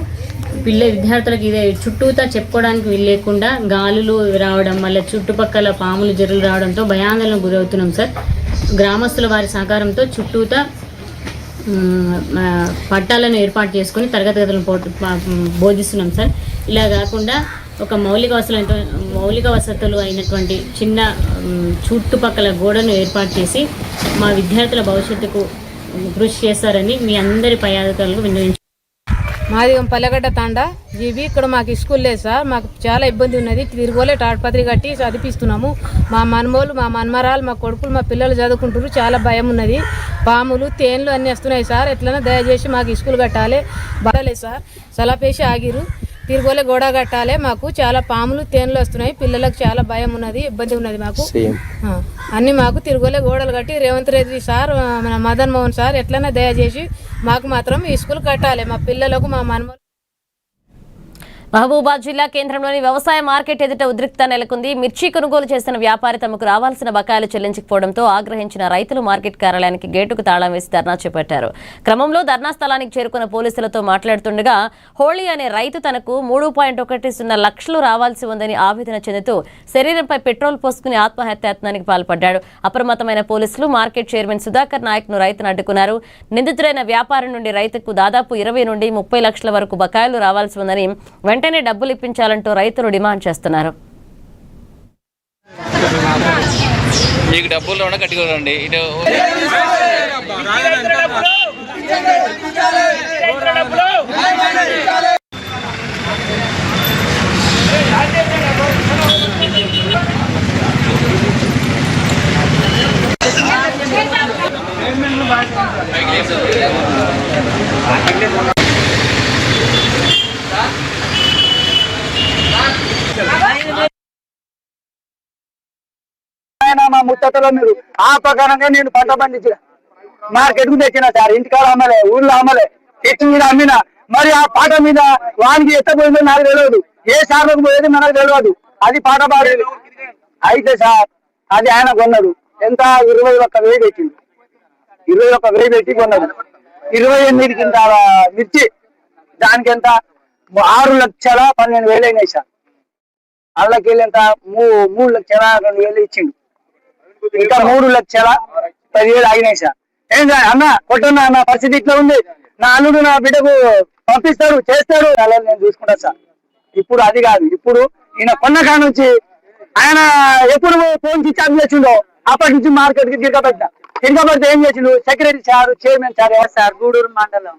విద్యార్థులకు ఇదే చుట్టూతా చెప్పుకోవడానికి వీల్లేకుండా గాలులు రావడం, మళ్ళీ చుట్టుపక్కల పాములు జర్రులు రావడంతో భయాందోళనకు గురవుతున్నాం సార్. గ్రామస్తుల వారి సహకారంతో చుట్టూతా పట్టాలను ఏర్పాటు చేసుకుని తరగతి గదులను బోధిస్తున్నాం సార్. ఇలా కాకుండా ఒక మౌలిక వసతులు అయినటువంటి చిన్న చుట్టుపక్కల గోడను ఏర్పాటు చేసి మా విద్యార్థుల భవిష్యత్తుకు కృషి చేస్తారని మీ అందరి పై అధికారులకు విన్నవించారు. మాది పల్లెగడ్డ తాండా జీబీ. ఇక్కడ మాకు స్కూల్ లేదు సార్, మాకు చాలా ఇబ్బంది ఉన్నది. తిరిగిపోలే తాడ్పత్రి కట్టి చదివిస్తున్నాము. మా మనమోళ్ళు, మా మనమరాలు, మా కొడుకులు, మా పిల్లలు చదువుకుంటారు. చాలా భయం ఉన్నది. పాములు, తేన్లు అన్నీ వస్తున్నాయి సార్. ఎట్లన్నా దయచేసి మాకు స్కూల్ కట్టాలి. బాగాలేదు సార్, సలాపేసి ఆగిరు. తిరిగిపోలే గోడ కట్టాలి. మాకు చాలా పాములు, తేన్లు వస్తున్నాయి. పిల్లలకు చాలా భయం ఉన్నది, ఇబ్బంది ఉన్నది మాకు. అన్నీ మాకు తిరిగిపోలే గోడలు కట్టి రేవంత్ రెడ్డి సార్, మన మదన్ మోహన్ సార్ ఎట్లన్నా దయచేసి మాకు మాత్రం ఈ స్కూల్ కట్టాలి. మా పిల్లలకు, మా మనమలు. మహబూబాద్ జిల్లా కేంద్రంలోని వ్యవసాయ మార్కెట్ ఎదుట ఉద్రిక్తత నెలకొంది. మిర్చి కొనుగోలు చేసిన వ్యాపారి తమకు రావాల్సిన బకాయిలు చెల్లించకపోవడంతో ఆగ్రహించిన రైతులు మార్కెట్ కార్యాలయానికి గేటుకు తాళం వేసి ధర్నా చేపట్టారు. క్రమంలో ధర్నా స్థలానికి చేరుకున్న పోలీసులతో మాట్లాడుతుండగా హోళీ అనే రైతు తనకు 3.10 లక్షలు రావాల్సి ఉందని ఆవేదన చెందుతూ శరీరంపై పెట్రోల్ పోసుకుని ఆత్మహత్యాయత్నానికి పాల్పడ్డాడు. అప్రమత్తమైన పోలీసులు మార్కెట్ చైర్మన్ సుధాకర్ నాయక్ ను రైతును అడ్డుకున్నారు. నిందితుడైన వ్యాపారి నుండి రైతుకు దాదాపు 20 నుండి 30 లక్షల వరకు బకాయిలు రావాల్సి ఉందని వెంటనే డబ్బులు ఇప్పించాలంటూ రైతులు డిమాండ్ చేస్తున్నారు. మీకు డబ్బులు రండి, కట్టుకోరండి. ఇటు మా ముత్తలో మీరు ఆ ప్రకారంగా నేను పంట పండించిన మార్కెట్ కు తెచ్చిన సార్. ఇంటికాడ అమ్మలే, ఊళ్ళో అమ్మలే, తెచ్చి మీద అమ్మిన. మరి ఆ పాట మీద వానికి ఎత్తపోయిందో నాకు తెలియదు, ఏ సార్లకు పోయేది మనకు తెలియదు. అది పాట పాడేది అయితే సార్ అది ఆయన కొన్నాడు. ఎంత 21,000 పెట్టింది. 21,000 పెట్టి కొన్నాడు. 28 కింటాల మిర్చి, దానికి ఎంత 6,12,000 అయినాయి సార్. వాళ్ళకి వెళ్ళి ఎంత 3,02,000 ఇచ్చిండు. ఇంకా 3,10,000 ఆగినాయి సార్. ఏం సార్ అన్న కొట్టన్నా, నా పరిస్థితి ఇట్లా ఉంది. నా అల్లుడు నా బిడ్డకు పంపిస్తాడు, చేస్తాడు, అలా నేను చూసుకుంటా సార్. ఇప్పుడు అది కాదు. ఇప్పుడు ఈయన కొన్న నుంచి ఆయన ఎప్పుడు ఫోన్ స్విచ్ ఆఫ్ చేసిండో అప్పటి నుంచి మార్కెట్ కి తిరగబెడితే ఏం చేసిండు secretary sir, chairman sir. Sir Gudur మండలం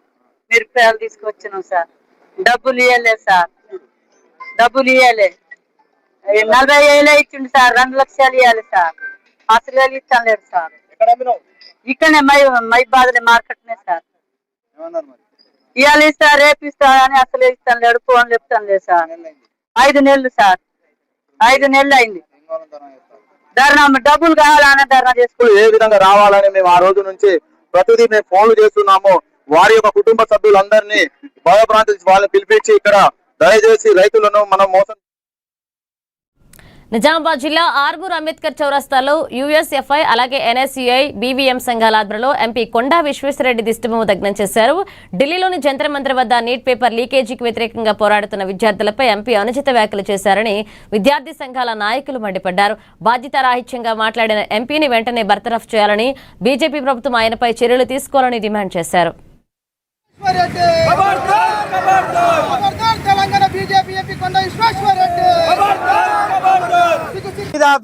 మిరపకాయలు తీసుకొచ్చినాం సార్. డబ్బులు ఇవ్వలే సార్, డబ్బులు ఇవ్వలే. 40,000 ఇచ్చిండు సార్. 2 లక్షలు ఇవ్వాలి సార్. అసలు ఇస్తాను లేదు సార్. ఇక్కడనే మై బాధలే మార్కెట్ నే సార్. ఇవాళ ఇస్తా, రేపు ఇస్తా అని అసలు ఇస్తాను లేడు. ఫోన్ చెప్తాను లేదు సార్. 5 నెలలు సార్, 5 నెలలు అయింది. ధర్నా డబ్బులు కావాలని ధర్నా చేసుకుంటాం. ఏ విధంగా రావాలని మేము ఆ రోజు నుంచి ప్రతిదీ మేము ఫోన్లు చేస్తున్నాము. వారి యొక్క కుటుంబ సభ్యులందరినీ భయభ్రాంతి వాళ్ళని పిలిపించి ఇక్కడ దయచేసి రైతులను మనం మోసం. నిజామాబాద్ జిల్లా ఆర్మూర్ అంబేద్కర్ చౌరస్తాలో యూఎస్ఎఫ్ఐ అలాగే ఎన్ఎస్యుఐ బీవీఎం సంఘాల ఆధ్వర్యంలో ఎంపీ కొండా విశ్వేశ్వరరెడ్డి దిష్టిబొమ్మ దగ్నం చేశారు. ఢిల్లీలోని జంతర్ మంతర్ వద్ద నీట్ పేపర్ లీకేజీకి వ్యతిరేకంగా పోరాడుతున్న విద్యార్థులపై ఎంపీ అనుచిత వ్యాఖ్యలు చేశారని విద్యార్థి సంఘాల నాయకులు మండిపడ్డారు. బాధ్యతారాహిత్యంగా మాట్లాడిన ఎంపీని వెంటనే బర్తరఫ్ చేయాలని, బీజేపీ ప్రభుత్వం ఆయనపై చర్యలు తీసుకోవాలని డిమాండ్ చేశారు.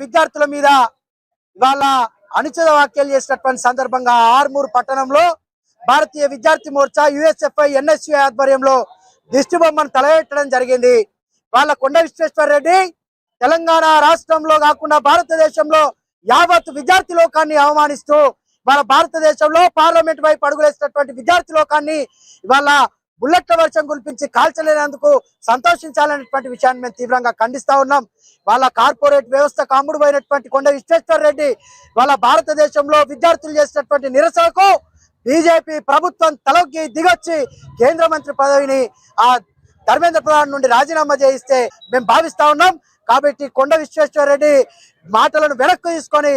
విద్యార్థుల మీద ఇవాళ అనుచిత వ్యాఖ్యలు చేసినటువంటి సందర్భంగా ఆర్మూర్ పట్టణంలో భారతీయ విద్యార్థి మోర్చా యూఎస్ఎఫ్ఐ ఎన్ఎస్యుఐ ఆధ్వర్యంలో దిష్టి బొమ్మను తలపెట్టడం జరిగింది. వాళ్ళ కొండ విశ్వేశ్వరరెడ్డి తెలంగాణ రాష్ట్రంలో కాకుండా భారతదేశంలో యావత్ విద్యార్థి లోకాన్ని అవమానిస్తూ వాళ్ళ భారతదేశంలో పార్లమెంట్ వైపు అడుగులేసినటువంటి విద్యార్థి లోకాన్ని ఇవాళ బుల్లెట్ల వర్షం కురిపించి కాల్చలేనందుకు సంతోషించాలనేటువంటి విషయాన్ని మేము తీవ్రంగా ఖండిస్తా ఉన్నాం. వాళ్ళ కార్పొరేట్ వ్యవస్థకు అమ్ముడుపోయినటువంటి కొండ విశ్వేశ్వర్ రెడ్డి వాళ్ళ భారతదేశంలో విద్యార్థులు చేసినటువంటి నిరసనకు బీజేపీ ప్రభుత్వం తలొగ్గి దిగొచ్చి కేంద్ర మంత్రి పదవిని ఆ ధర్మేంద్ర ప్రధాన్ నుండి రాజీనామా చేయిస్తే మేము భావిస్తా ఉన్నాం. కాబట్టి కొండ విశ్వేశ్వర్ రెడ్డి మాటలను వెనక్కు తీసుకొని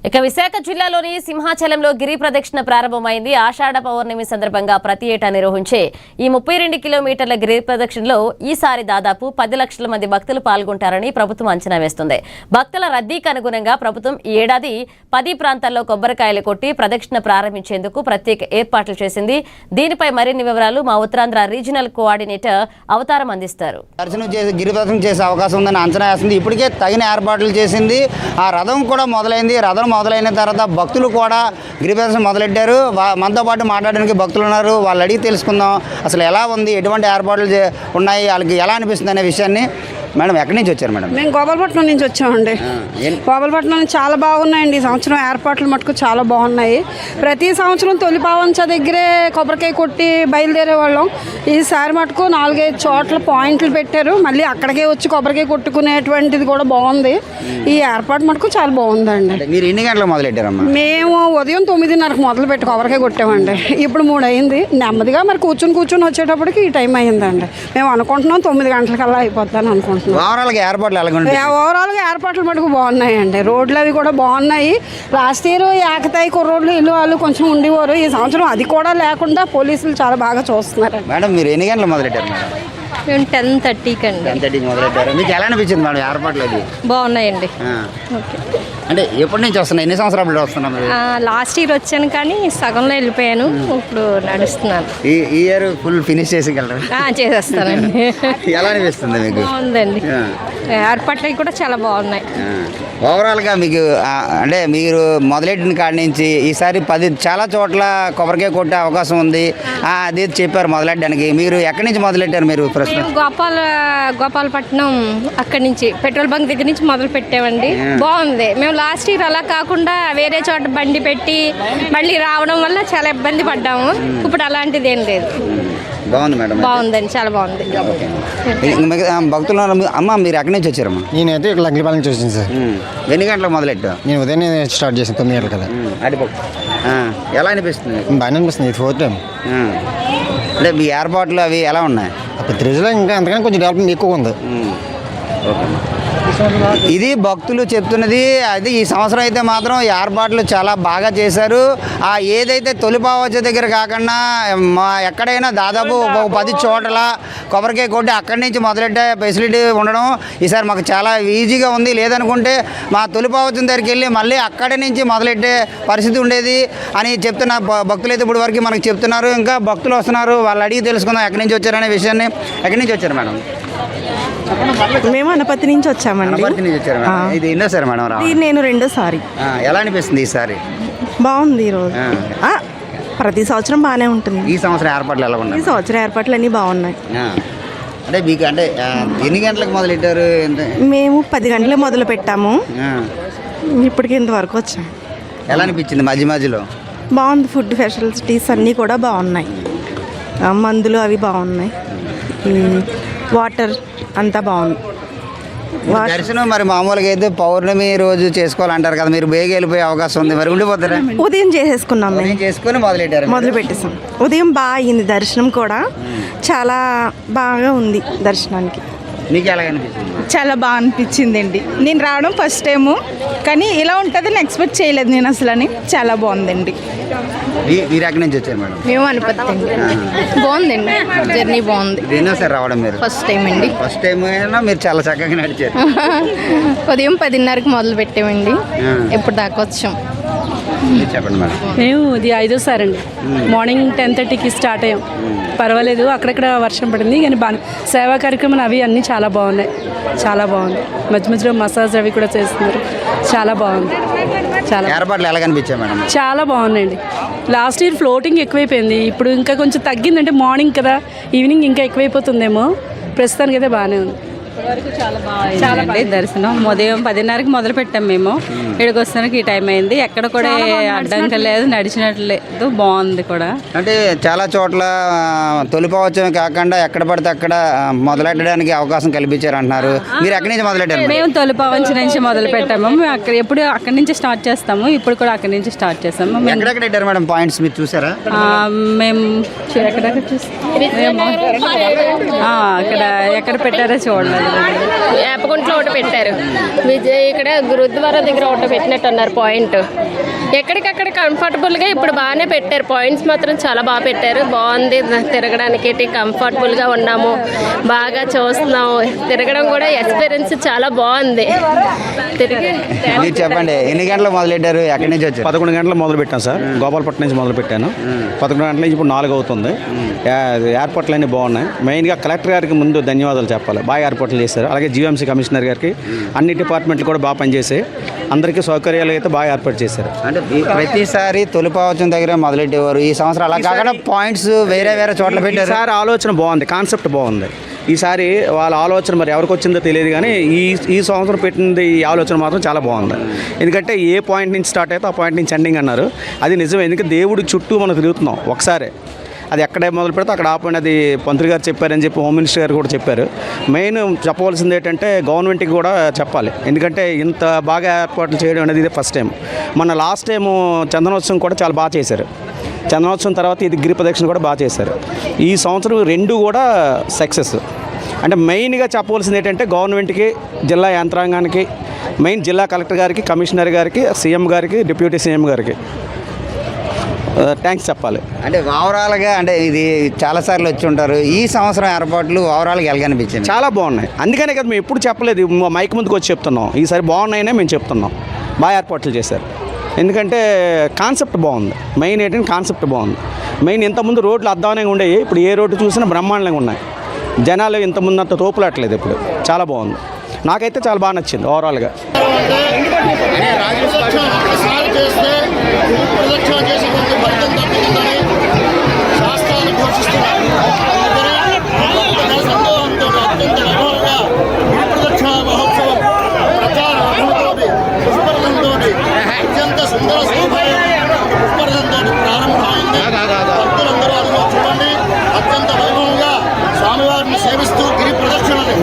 ఇక విశాఖ జిల్లాలోని సింహాచలంలో గిరి ప్రదక్షిణ ప్రారంభమైంది. ఆషాఢ పౌర్ణమి సందర్భంగా ప్రతి ఏటా నిర్వహించే ఈ 32 కిలోమీటర్ల గిరి ప్రదక్షిణలో ఈసారి దాదాపు 10 లక్షల మంది భక్తులు పాల్గొంటారని ప్రభుత్వం అంచనా వేస్తుంది. భక్తుల రద్దీకి అనుగుణంగా ప్రభుత్వం ఈ ఏడాది 10 ప్రాంతాల్లో కొబ్బరికాయలు కొట్టి ప్రదక్షిణ ప్రారంభించేందుకు ప్రత్యేక ఏర్పాట్లు చేసింది. దీనిపై మరిన్ని వివరాలు మా ఉత్తరాంధ్ర రీజనల్ కోఆర్డినేటర్ అవతారం అందిస్తారు. దర్శనం చేసి గిరి ప్రదక్షిణ చేసే అవకాశం ఉందని అంచనా వేస్తుంది. ఇప్పటికే తగిన ఏర్పాట్లు చేసింది. ఆ రథం కూడా మొదలైంది. రథం మొదలైన తర్వాత భక్తులు కూడా గిరి ప్రదక్షిణ మొదలెట్టారు. మనతో పాటు మాట్లాడడానికి భక్తులు ఉన్నారు. వాళ్ళు అడిగి తెలుసుకుందాం అసలు ఎలా ఉంది, ఎటువంటి ఏర్పాట్లు ఉన్నాయి, వాళ్ళకి ఎలా అనిపిస్తుంది అనే విషయాన్ని. మేడం ఎక్కడి నుంచి వచ్చారు మేడం? మేము గోపాలపట్నం నుంచి వచ్చామండి. గోపాలపట్నం చాలా బాగున్నాయండి. ఈ సంవత్సరం ఏర్పాట్లు మటుకు చాలా బాగున్నాయి. ప్రతి సంవత్సరం తొలి పావంచ దగ్గరే కొబ్బరికాయ కొట్టి బయలుదేరే వాళ్ళం. ఈసారి మటుకు 4-5 చోట్ల పాయింట్లు పెట్టారు. మళ్ళీ అక్కడికే వచ్చి కొబ్బరికాయ కొట్టుకునేటువంటిది కూడా బాగుంది. ఈ ఏర్పాటు మటుకు చాలా బాగుందండి. మీరు ఎన్ని గంటలకు మొదలెట్టారమ్మా? మేము ఉదయం 9:30కు మొదలు పెట్టి కొబ్బరికాయ కొట్టామండి. ఇప్పుడు 3 అయింది. నెమ్మదిగా మరి కూర్చుని వచ్చేటప్పటికి ఈ టైం అయిందండి. మేము అనుకుంటున్నాం 9 గంటలకల్లా అయిపోతాను అనుకుంటున్నాం. ఓవరాల్గా ఏర్పాట్లు ఓవరాల్గా ఏర్పాట్లు మటుకు బాగున్నాయండి. రోడ్లు అవి కూడా బాగున్నాయి. లాస్ట్ ఇయర్ ఏకతాయి కుర్రోడ్లు ఇల్లు వాళ్ళు కొంచెం ఉండేవారు. ఈ సంవత్సరం అది కూడా లేకుండా పోలీసులు చాలా బాగా చూస్తున్నారు. మేడం మీరు ఎన్ని గంటలు మొదలెట్టారు మేడం? మేము 10:30కి అండి. 10:30కి మొదలెట్టారు. మీకు ఎలా అనిపించింది మేడం ఏర్పాట్లు? అది బాగున్నాయండి. ఓకే. అంటే ఎప్పటి నుంచి వస్తున్నాయి? ఎన్ని సంవత్సరాలు వస్తున్నాం? లాస్ట్ ఇయర్ వచ్చాను కానీ సగంలో వెళ్ళిపోయాను. ఇప్పుడు నడుస్తున్నాను. ఈ ఇయర్ ఫుల్ ఫినిష్ చేసేయగలరు? చేసేస్తానండి. ఎలా అనిపిస్తుంది మీకు? బాగుందండి. ఏర్పాట్లు కూడా చాలా బాగున్నాయి. ఓవరాల్గా మీకు అంటే మీరు మొదలెట్టిన కాడి నుంచి ఈసారి 10 చాలా చోట్ల కొబ్బరికాయ కొట్టే అవకాశం ఉంది అది చెప్పారు మొదలెట్టడానికి. మీరు ఎక్కడి నుంచి మొదలెట్టారు? మీరు ప్రశ్న గోపాలపట్నం అక్కడి నుంచి పెట్రోల్ బంక్ దగ్గర నుంచి మొదలు పెట్టామండి. బాగుంది. మేము లాస్ట్ ఇయర్ అలా కాకుండా వేరే చోట బండి పెట్టి మళ్ళీ రావడం వల్ల చాలా ఇబ్బంది పడ్డాము. ఇప్పుడు అలాంటిది ఏం లేదు. బాగుంది మేడం. బాగుందండి. చాలా బాగుంది. భక్తులు అమ్మ మీరు ఎక్కడి నుంచి వచ్చారమ్మా? నేనైతే ఇక్కడ లంకిపాలెం నుంచి వచ్చాను సార్. ఎన్ని గంటలకు మొదలెట్టా? నేను ఉదయం స్టార్ట్ చేసాను 9 గంటలకల్లా. ఎలా అనిపిస్తుంది? బాగానే అనిపిస్తుంది. ఇది 4th టైం. అంటే మీ ఏర్పాట్లు అవి ఎలా ఉన్నాయి? ప్రతి రోజులో ఇంకా అంతకన్నా కొంచెం డెవలప్మెంట్ ఎక్కువ ఉంది. ఇది భక్తులు చెప్తున్నది. అది ఈ సంవత్సరం అయితే మాత్రం ఏర్పాట్లు చాలా బాగా చేశారు. ఏదైతే తొలిపావచ్చ దగ్గర కాకుండా ఎక్కడైనా దాదాపు 10 చోట్ల కొబ్బరికాయ కొట్టి అక్కడి నుంచి మొదలెట్టే ఫెసిలిటీ ఉండడం ఈసారి మాకు చాలా ఈజీగా ఉంది. లేదనుకుంటే మా తొలిపావచ్చం దగ్గరికి వెళ్ళి మళ్ళీ అక్కడి నుంచి మొదలెట్టే పరిస్థితి ఉండేది అని చెప్తున్న భక్తులు అయితే ఇప్పుడు వరకు మనకు చెప్తున్నారు. ఇంకా భక్తులు వస్తున్నారు. వాళ్ళు అడిగి తెలుసుకుందాం ఎక్కడి నుంచి వచ్చారనే విషయాన్ని. ఎక్కడి నుంచి వచ్చారు మేడం? మేము అనపతి నుంచి వచ్చామండి. ఇది ఎన్నోసారి మేడం? నేను 2సారి. ఎలా అనిపిస్తుంది ఈసారి? బాగుంది. ఈరోజు ప్రతి సంవత్సరం బాగానే ఉంటుంది. ఈ సంవత్సరం ఏర్పాట్లు ఎలా ఉన్నాయి? ఈ సంవత్సరం ఏర్పాట్లు అన్నీ బాగున్నాయి. అంటే మీకు అంటే ఎన్ని గంటలకు మొదలెట్టారు? మేము 10 గంటలకు మొదలు పెట్టాము. ఇప్పటికి ఇంతవరకు వచ్చాము. ఎలా అనిపించింది మధ్య మధ్యలో? బాగుంది. ఫుడ్ ఫెసిలిటీస్ అన్నీ కూడా బాగున్నాయి. మందులు అవి బాగున్నాయి. వాటర్ అంతా బాగుంది. దర్శనం మరి మామూలుగా అయితే పౌర్ణమి రోజు చేసుకోవాలంటారు కదా, మీరు బేగ వెళ్ళిపోయే అవకాశం ఉంది, మరి ఉండిపోతారా? ఉదయం చేసేసుకున్నాం. చేసుకుని మొదలు పెట్టేసాం. ఉదయం బాగా అయింది. దర్శనం కూడా చాలా బాగా ఉంది. దర్శనానికి మీకు ఎలా అనిపించింది? చాలా బాగా అనిపించింది అండి. నేను రావడం ఫస్ట్ టైము, కానీ ఇలా ఉంటుందని ఎక్స్పెక్ట్ చేయలేదు నేను అసలు. చాలా బాగుందండి. మీరు ఎక్కడి నుంచి వచ్చారు మేడం? మేము అనుపత్తి. బాగుందండి. జర్నీ బాగుంది. ఎన్నోసారి రావడం మీరు? ఫస్ట్ టైం అండి. ఫస్ట్ టైం అయినా మీరు చాలా చక్కగా నడిచారు. ఉదయం 10:30కి మొదలు పెట్టామండి. ఎప్పుడు దాకా వచ్చాం. చెప్పండి మేడం. మేము ఇది 5వ సారి అండి. మార్నింగ్ 10:30కి స్టార్ట్ అయ్యాం. పర్వాలేదు, అక్కడక్కడ వర్షం పడింది కానీ బాగా సేవా కార్యక్రమాలు అవి అన్నీ చాలా బాగున్నాయి. చాలా బాగుంది. మధ్య మధ్యలో మసాజ్ అవి కూడా చేస్తున్నారు, చాలా బాగుంది. చాలా ఏర్పాట్లు ఎలా కనిపించాయి మేడం? చాలా బాగున్నాయండి. లాస్ట్ ఇయర్ ఫ్లోటింగ్ ఎక్కువైపోయింది, ఇప్పుడు ఇంకా కొంచెం తగ్గిందంటే మార్నింగ్ కదా, ఈవినింగ్ ఇంకా ఎక్కువైపోతుందేమో. ప్రస్తుతానికి అయితే బాగానే ఉంది. చాలా దర్శనం ఉదయం 10:30కి మొదలు పెట్టాం మేము. ఇక్కడికి వస్తానికి ఈ టైం అయింది. ఎక్కడ కూడా అడ్డంక లేదు, నడిచినట్లేదు, బాగుంది కూడా. అంటే చాలా చోట్ల తొలిపవచ్చమే కాకుండా ఎక్కడ పడితే అక్కడ మొదలెట్టడానికి అవకాశం కల్పించారు అంటున్నారు. మీరు ఎక్కడి నుంచి మొదలెట్టారు? మేము తొలిపవంచి నుంచి మొదలు పెట్టాము. మేము ఎప్పుడు అక్కడి నుంచి స్టార్ట్ చేస్తాము. ఇప్పుడు కూడా అక్కడి నుంచి స్టార్ట్ చేస్తాము. ఎక్కడెక్కడ పెట్టారు మేడం పాయింట్స్ మీరు చూసారా? మేము ఎక్కడెక్కడ అక్కడ ఎక్కడ పెట్టారో చూడలేదు. యాపగుంట్లో ఒకటి పెట్టారు, ఇక్కడ గురుద్వారా దగ్గర ఒకటి పెట్టినట్టు అన్నారు పాయింట్. ఎక్కడికక్కడ కంఫర్టబుల్గా ఇప్పుడు బాగానే పెట్టారు. పాయింట్స్ మాత్రం చాలా బాగా పెట్టారు, బాగుంది. తిరగడానికి కంఫర్టబుల్గా ఉన్నాము, బాగా చూస్తున్నాము. తిరగడం కూడా ఎక్స్పీరియన్స్ చాలా బాగుంది. మీరు చెప్పండి, ఎన్ని గంటలకు మొదలెట్టారు, ఎక్కడి నుంచి వచ్చారు? 11 గంటలకు మొదలు పెట్టాను సార్, గోపాలపట్నం నుంచి మొదలు పెట్టాను. 11 గంటల నుంచి ఇప్పుడు 4 అవుతుంది. ఏర్పాట్లు అన్నీ బాగున్నాయి. మెయిన్గా కలెక్టర్ గారికి ముందు ధన్యవాదాలు చెప్పాలి, బాగా ఏర్పాట్లు చేశారు. అలాగే జీవీఎంసీ కమిషనర్ గారికి, అన్ని డిపార్ట్మెంట్లు కూడా బాగా పనిచేసాయి. అందరికీ సౌకర్యాలు అయితే బాగా ఏర్పాటు చేశారు. అంటే ప్రతిసారి తొలిపవచ్చం దగ్గర మొదలెట్టేవారు, ఈ సంవత్సరం అలా కాకుండా పాయింట్స్ వేరే వేరే చోట్ల పెట్టారు. ఈసారి ఆలోచన బాగుంది, కాన్సెప్ట్ బాగుంది. ఈసారి వాళ్ళ ఆలోచన మరి ఎవరికి వచ్చిందో తెలియదు, కానీ ఈ సంవత్సరం పెట్టింది ఈ ఆలోచన మాత్రం చాలా బాగుంది. ఎందుకంటే ఏ పాయింట్ నుంచి స్టార్ట్ అయితే ఆ పాయింట్ నుంచి ఎండింగ్ అన్నారు. అది నిజమే, ఎందుకంటే దేవుడి చుట్టూ మనం తిరుగుతున్నాం ఒకసారి. అది ఎక్కడే మొదలు పెడితే అక్కడ ఆపండి, అది మంత్రి గారు చెప్పారని చెప్పి హోమ్ మినిస్టర్ గారు కూడా చెప్పారు. మెయిన్ చెప్పవలసింది ఏంటంటే గవర్నమెంట్కి కూడా చెప్పాలి, ఎందుకంటే ఇంత బాగా ఏర్పాట్లు చేయడం అనేది ఇదే ఫస్ట్ టైం. మన లాస్ట్ టైము చందనోత్సవం కూడా చాలా బాగా చేశారు. చందనోత్సవం తర్వాత ఇది గిరి ప్రదక్షిణ కూడా బాగా చేశారు. ఈ సంవత్సరం 2 కూడా సక్సెస్. అంటే మెయిన్గా చెప్పవలసింది ఏంటంటే గవర్నమెంట్కి, జిల్లా యంత్రాంగానికి, మెయిన్ జిల్లా కలెక్టర్ గారికి, కమిషనర్ గారికి, సీఎం గారికి, డిప్యూటీ సీఎం గారికి థ్యాంక్స్ చెప్పాలి. అంటే ఓవరాల్గా అంటే ఇది చాలాసార్లు వచ్చి ఉంటారు, ఈ సంవత్సరం ఏర్పాట్లు ఓవరాల్గా ఎలా కనిపించింది? చాలా బాగున్నాయి. అందుకనే కదా మేము ఎప్పుడు చెప్పలేదు, మైక్ ముందుకు వచ్చి చెప్తున్నాం. ఈసారి బాగున్నాయనే మేము చెప్తున్నాం. బాగా ఏర్పాట్లు చేశారు, ఎందుకంటే కాన్సెప్ట్ బాగుంది. మెయిన్ ఏంటంటే కాన్సెప్ట్ బాగుంది. మెయిన్ ఇంతకుముందు రోడ్లు అద్దానంగా ఉండేవి, ఇప్పుడు ఏ రోడ్డు చూసినా బ్రహ్మాండంగా ఉన్నాయి. జనాలు ఇంతకుముందు అంత తోపులాట్లేదు, ఇప్పుడు చాలా బాగుంది. నాకైతే చాలా బాగా నచ్చింది ఓవరాల్గా. అత్యంత సుందర ప్రారంభమైంది. భక్తులందరూ అందులో చూడండి, అత్యంత వైభవంగా స్వామివారిని సేవిస్తూ గిరి ప్రదక్షిణని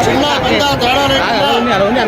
చిన్న పెద్ద తేడా లేకుండా